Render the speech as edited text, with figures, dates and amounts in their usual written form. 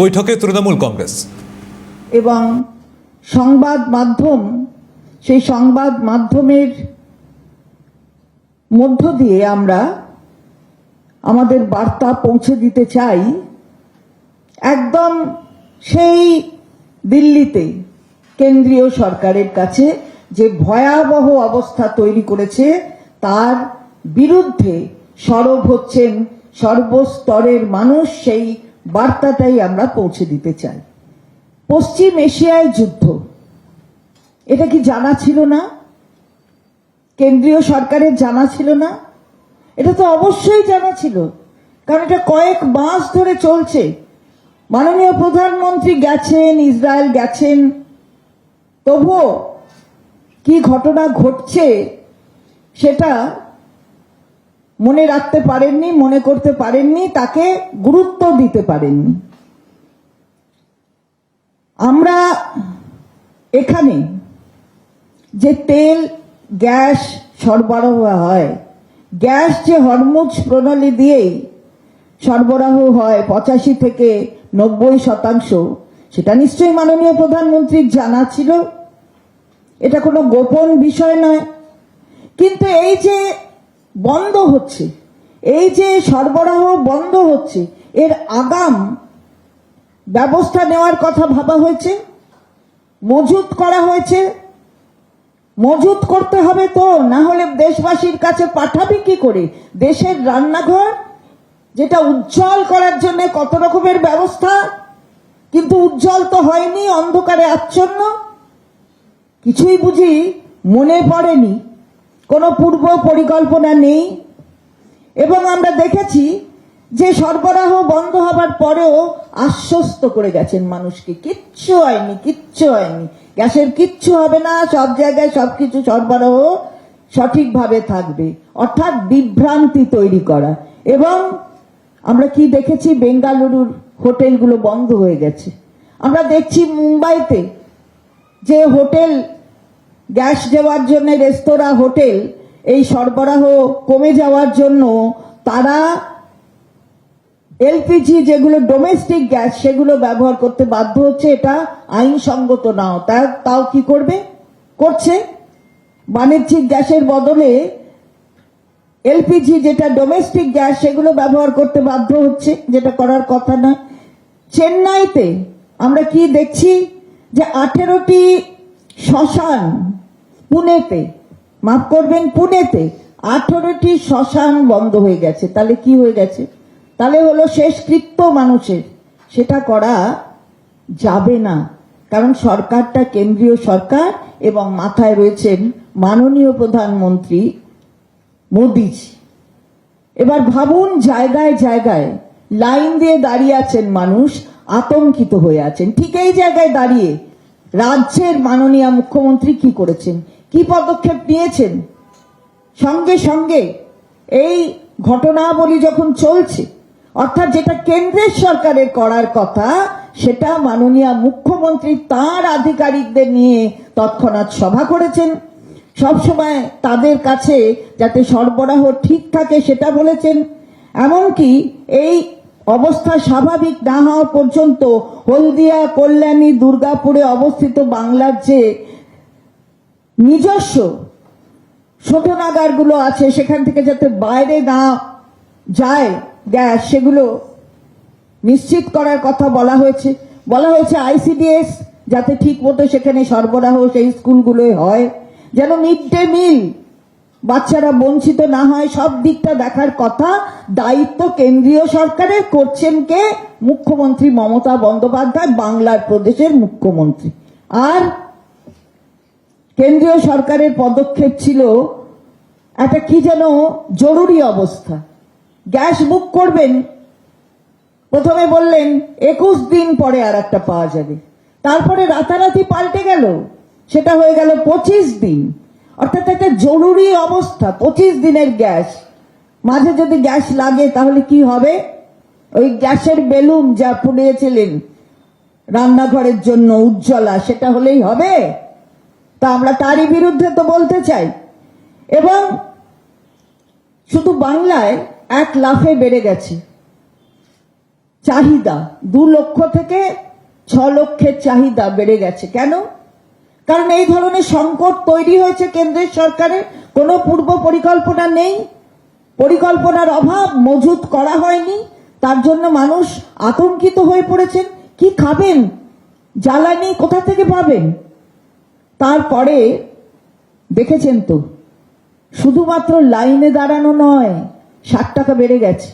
বৈঠকে তৃণমূল কংগ্রেস এবং সংবাদ মাধ্যম, সেই সংবাদ মাধ্যমের মধ্য দিয়ে আমরা আমাদের বার্তা পৌঁছে দিতে চাই। একদম সেই দিল্লিতে কেন্দ্রীয় সরকারের কাছে যে ভয়াবহ অবস্থা তৈরি করেছে তার বিরুদ্ধে সরব হচ্ছেন সর্বস্তরের মানুষ, সেই বার্তাটাই আমরা পৌঁছে দিতে চাই। পশ্চিম এশিয়ায় যুদ্ধ, এটা কি জানা ছিল না? কেন্দ্রীয় সরকারের জানা ছিল না? এটা তো অবশ্যই জানা ছিল, কারণ এটা কয়েক মাস ধরে চলছে। মাননীয় প্রধানমন্ত্রী গেছেন, ইসরায়েল গেছেন, তবুও কি ঘটনা ঘটছে সেটা মনে রাখতে পারেননি, মনে করতে পারেননি, তাকে গুরুত্ব দিতে পারেননি। আমরা এখানে যে তেল গ্যাস সরবরাহ হয়, গ্যাস যে হরমুজ প্রণালী দিয়েই সরবরাহ হয় 85 থেকে 90%, সেটা নিশ্চয়ই মাননীয় প্রধানমন্ত্রীর জানা ছিল, এটা কোনো গোপন বিষয় নয়। কিন্তু এই যে বন্ধ হচ্ছে, এই যে সরবরাহ বন্ধ হচ্ছে, এর আগাম ব্যবস্থা নেওয়ার কথা ভাবা হয়েছে, মজুত করা হয়েছে। মজুত করতে হবে তো, না হলে দেশবাসীর কাছে পাঠাবি কি করে? দেশের রান্নাঘর যেটা উজ্জ্বল করার জন্য কত রকমের ব্যবস্থা, কিন্তু উজ্জ্বল তো হয়নি, অন্ধকারে আচ্ছন্ন। কিছুই বুঝি মনে পড়েনি, কোনো পূর্ব পরিকল্পনা নেই। এবং আমরা দেখেছি যে সরবরাহ বন্ধ হবার পরেও আশ্বস্ত করে গেছেন মানুষকে, কিচ্ছু হয়নি, কিচ্ছু হয়নি, গ্যাসের কিচ্ছু হবে না, সব জায়গায় সবকিছু সরবরাহ সঠিকভাবে থাকবে, অর্থাৎ বিভ্রান্তি তৈরি করা। এবং আমরা কি দেখেছি, বেঙ্গালুরুর হোটেলগুলো বন্ধ হয়ে গেছে। আমরা দেখছি মুম্বাইতে যে হোটেল, গ্যাস দেওয়ার জন্য রেস্তোরাঁ, হোটেল, এই সরবরাহ কমে যাওয়ার জন্য তারা এলপিজি, যেগুলো ডোমেস্টিক গ্যাস, সেগুলো ব্যবহার করতে বাধ্য হচ্ছে। এটা আইনসঙ্গত নাও, তাও কি করবে, করছে। বাণিজ্যিক গ্যাসের বদলে এলপিজি, যেটা ডোমেস্টিক গ্যাস, সেগুলো ব্যবহার করতে বাধ্য হচ্ছে, যেটা করার কথা না। চেন্নাইতে আমরা কি দেখছি যে 18টি শ্মশান, পুনেতে, মাফ করবেন, পুনেতে 18টি শ্মশান বন্ধ হয়ে গেছে। তাহলে কি হয়ে গেছে? তাহলে হলো শেষকৃত্য মানুষের, সেটা করা যাবে না, কারণ সরকারটা কেন্দ্রীয় সরকার এবং মাথায় রয়েছেন মাননীয় প্রধানমন্ত্রী মোদিজি। এবার ভাবুন, জায়গায় জায়গায় লাইন দিয়ে দাঁড়িয়ে আছেন মানুষ, আতঙ্কিত হয়ে আছেন। ঠিক এই জায়গায় দাঁড়িয়ে রাজ্যের মাননীয় মুখ্যমন্ত্রী কি করেছেন, কি পদক্ষেপ নিয়েছেন? সঙ্গে সঙ্গে এই ঘটনাবলী যখন চলছে, অর্থাৎ যেটা কেন্দ্রের সরকারের করার কথা, সেটা মাননীয় মুখ্যমন্ত্রী তার আধিকারিকদের নিয়ে তৎক্ষণাৎ সভা করেছেন। সবসময় তাদের কাছে যাতে সরবরাহ ঠিক থাকে সেটা বলেছেন। এমনকি এই অবস্থা স্বাভাবিক না হওয়া পর্যন্ত হলদিয়া, কল্যাণী, দুর্গাপুরে অবস্থিত বাংলার যে নিজস্ব শোধনাগারগুলো আছে, সেখান থেকে যাতে বাইরে না যায় গ্যাস, সেগুলো নিশ্চিত করার কথা বলা হয়েছে। বলা হয়েছে আইসিডিএস যাতে ঠিক মতো সেখানে সরবরাহ সেই স্কুলগুলোয় হয়, যেন মিড ডে মিল বাচ্চারা বঞ্চিত না হয়, সব দিকটা দেখার কথা। দায়িত্ব কেন্দ্রীয় সরকারের, করছেন কে? মুখ্যমন্ত্রী মমতা বন্দ্যোপাধ্যায়, বাংলার প্রদেশের মুখ্যমন্ত্রী। আর কেন্দ্রীয় সরকারের পদক্ষেপ ছিল একটা কি যেন জরুরি অবস্থা, গ্যাস বুক করবেন, প্রথমে বললেন 21 দিন পরে আর একটা পাওয়া যাবে, তারপরে রাতারাতি পাল্টে গেল, সেটা হয়ে গেল 25 দিন। অর্থাৎ একটা জরুরি অবস্থা, 25 দিনের গ্যাস। মাঝে যদি গ্যাস লাগে তাহলে কি হবে? ওই গ্যাসের বেলুন যা ফুলিয়েছিলেন রান্নাঘরের জন্য, উজ্জ্বলা, সেটা হলেই হবে? তা আমরা তারই বিরুদ্ধে তো বলতে চাই। এবং শুধু বাংলায় এক লাফে বেড়ে গেছে চাহিদা 2 লক্ষ থেকে 6 লক্ষের চাহিদা বেড়ে গেছে। কেন? কারণ এই ধরনের সংকট তৈরি হয়েছে, কেন্দ্রের সরকারের কোনো পূর্ব পরিকল্পনা নেই, পরিকল্পনার অভাব, মজুত করা হয়নি, তার জন্য মানুষ আতঙ্কিত হয়ে পড়েছেন। কি খাবেন? জ্বালানি কোথা থেকে পাবেন? তারপরে দেখেছেন তো, শুধুমাত্র লাইনে দাঁড়ানো নয়, 60 টাকা বেড়ে গেছে।